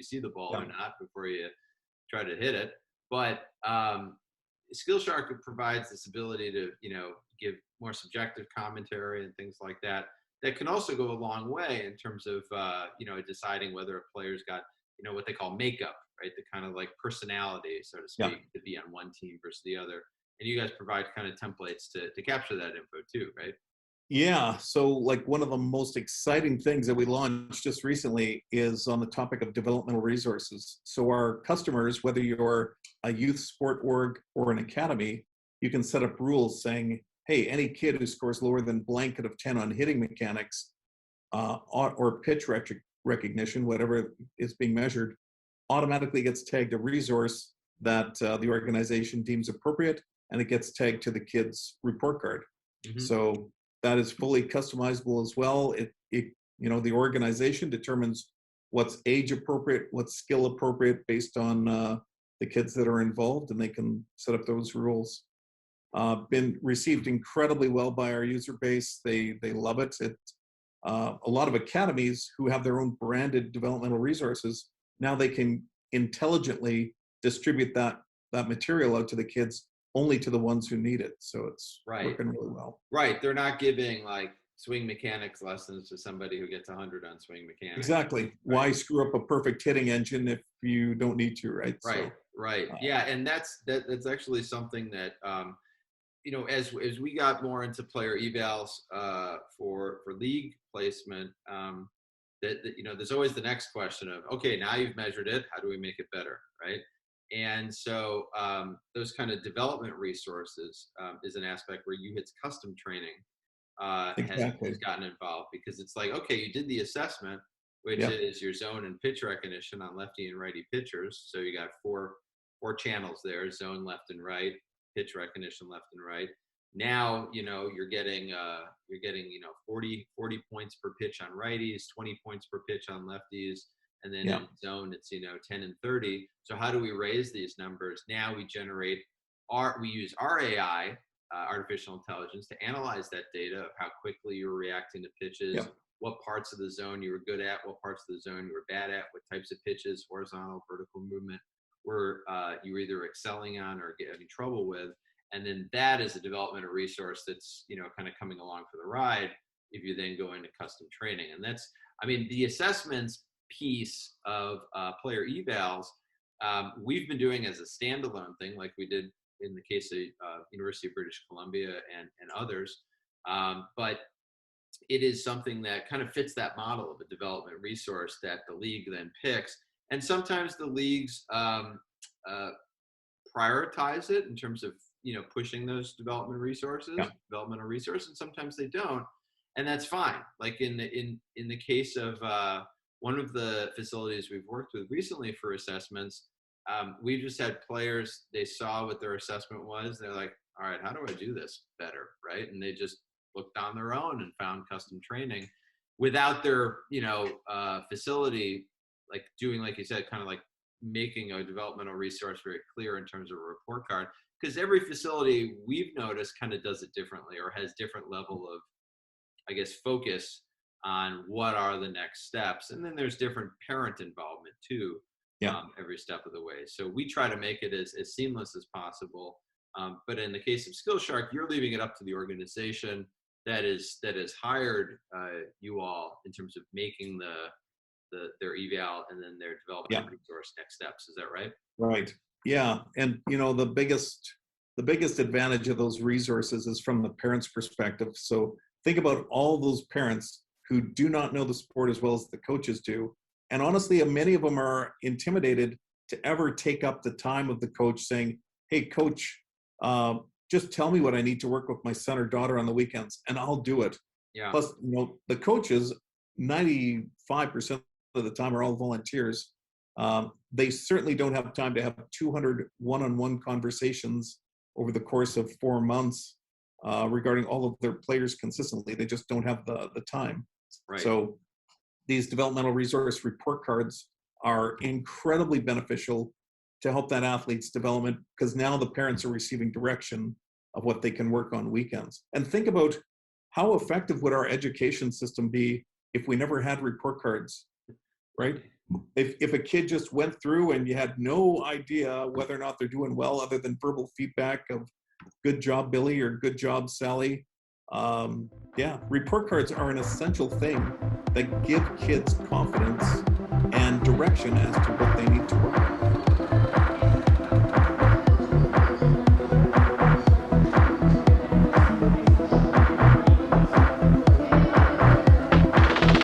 see the ball Yeah. or not before you try to hit it. But Skillshark provides this ability to, give more subjective commentary and things like that. That can also go a long way in terms of, deciding whether a player's got, what they call makeup, right? The kind of like personality, so to Yeah. speak, to be on one team versus the other. And you guys provide kind of templates to capture that info too, right? Yeah. So like one of the most exciting things that we launched just recently is on the topic of developmental resources. So our customers, whether you're a youth sport org or an academy, you can set up rules saying, hey, any kid who scores lower than blanket of 10 on hitting mechanics or pitch recognition, whatever is being measured, automatically gets tagged a resource that the organization deems appropriate, and it gets tagged to the kid's report card. Mm-hmm. So that is fully customizable as well. The organization determines what's age appropriate, what's skill appropriate based on the kids that are involved, and they can set up those rules. Been received incredibly well by our user base. They love it. A lot of academies who have their own branded developmental resources, now they can intelligently distribute that material out to the kids, only to the ones who need it. So it's working really well. Right. They're not giving like swing mechanics lessons to somebody who gets 100 on swing mechanics. Exactly. Right. Why screw up a perfect hitting engine if you don't need to, right? Right. So, right. Yeah. And that's actually something that, as we got more into player evals for league placement, there's always the next question of, okay, now you've measured it, how do we make it better, right? And so those kind of development resources is an aspect where uHIT's custom training has gotten involved, because it's like, okay, you did the assessment, which is your zone and pitch recognition on lefty and righty pitchers. So you got four channels there: zone, left and right, pitch recognition, left and right. Now, you're getting 40 points per pitch on righties, 20 points per pitch on lefties. And then in zone, it's, 10 and 30. So how do we raise these numbers? Now we use our AI, artificial intelligence, to analyze that data of how quickly you're reacting to pitches, what parts of the zone you were good at, what parts of the zone you were bad at, what types of pitches, horizontal, vertical movement, were you were either excelling on or getting trouble with. And then that is a developmental resource that's, kind of coming along for the ride if you then go into custom training. And that's, the assessments piece of player evals, we've been doing as a standalone thing, like we did in the case of University of British Columbia and others. But it is something that kind of fits that model of a development resource that the league then picks. And sometimes the leagues prioritize it in terms of, pushing those developmental resources, and sometimes they don't. And that's fine. Like in the case of one of the facilities we've worked with recently for assessments, we just had players, they saw what their assessment was. They're like, all right, how do I do this better, right? And they just looked on their own and found custom training without their, facility, like doing, like you said, kind of like making a developmental resource very clear in terms of a report card. Because every facility we've noticed kind of does it differently, or has different level of, I guess, focus on what are the next steps. And then there's different parent involvement too, every step of the way. So we try to make it as seamless as possible. But in the case of Skillshark, you're leaving it up to the organization that is hired you all in terms of making their eval and then their development resource next steps. Is that right? Right. Yeah. And the biggest advantage of those resources is from the parents' perspective. So think about all those parents who do not know the sport as well as the coaches do. And honestly, many of them are intimidated to ever take up the time of the coach saying, hey, coach, just tell me what I need to work with my son or daughter on the weekends, and I'll do it. Yeah. Plus, the coaches, 95% of the time, are all volunteers. They certainly don't have time to have 200 one-on-one conversations over the course of 4 months regarding all of their players consistently. They just don't have the time. Right. So these developmental resource report cards are incredibly beneficial to help that athlete's development, because now the parents are receiving direction of what they can work on weekends. And think about how effective would our education system be if we never had report cards, right? if a kid just went through and you had no idea whether or not they're doing well other than verbal feedback of good job Billy or good job Sally, yeah, report cards are an essential thing that give kids confidence and direction as to what they need to work on.